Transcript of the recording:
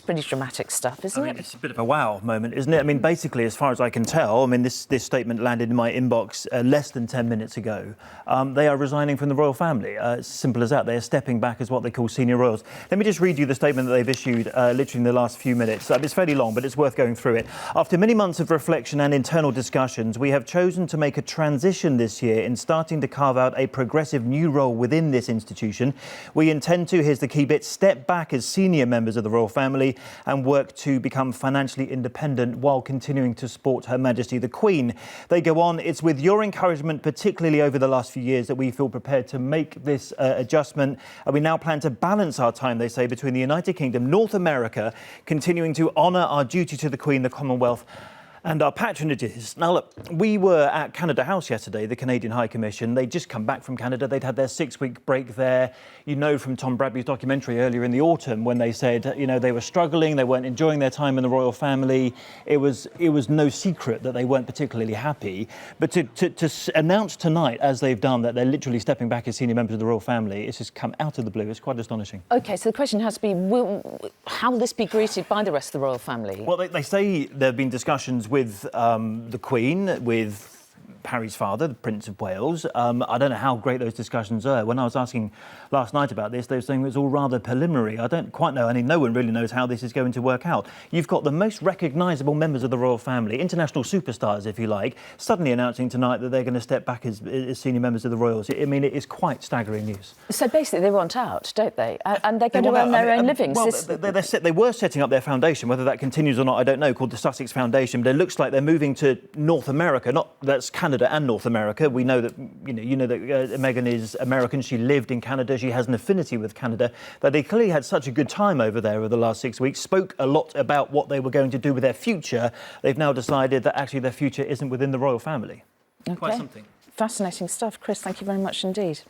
pretty dramatic stuff, isn't it? It's a bit of a wow moment, isn't it? I mean, basically, as far as I can tell, I mean, this statement landed in my inbox less than 10 minutes ago. They are resigning from the royal family. It's as simple as that. They are stepping back as what they call senior royals. Let me just read you the statement that they've issued literally in the last few minutes. It's fairly long, but it's worth going through it. After many months of reflection and internal discussions, we have chosen to make a transition this year in starting to carve out a progressive new role within this institution. We intend to, here's the key bit, step back as senior members of the royal family and work to become financially independent while continuing to support Her Majesty the Queen. They go on, it's with your encouragement, particularly over the last few years, that we feel prepared to make this adjustment. We now plan to balance our time, they say, between the United Kingdom, North America, continuing to honour our duty to the Queen, the Commonwealth, and our patronages. Now, look, we were at Canada House yesterday, the Canadian High Commission. They'd just come back from Canada. They'd had their 6-week break there. You know from Tom Bradby's documentary earlier in the autumn when they said, you know, they were struggling, they weren't enjoying their time in the royal family. It was no secret that they weren't particularly happy. But to announce tonight, as they've done, that they're literally stepping back as senior members of the royal family, it's just come out of the blue. It's quite astonishing. OK, so the question has to be, how will this be greeted by the rest of the royal family? Well, they say there have been discussions with the Queen, with Harry's father, the Prince of Wales. I don't know how great those discussions are. When I was asking last night about this, they were saying it was all rather preliminary. I don't quite know. I mean, no one really knows how this is going to work out. You've got the most recognisable members of the royal family, international superstars, if you like, suddenly announcing tonight that they're going to step back as senior members of the royals. I mean, it is quite staggering news. So basically, they want out, don't they? And they're going to earn their own livings. Well, they were setting up their foundation. Whether that continues or not, I don't know, called the Sussex Foundation. But it looks like they're moving to North America. That's Canada and North America. We know that, you know that Meghan is American. She lived in Canada. She has an affinity with Canada. That they clearly had such a good time over there over the last 6 weeks, spoke a lot about what they were going to do with their future. They've now decided that actually their future isn't within the royal family. Okay. Quite something. Fascinating stuff. Chris, thank you very much indeed.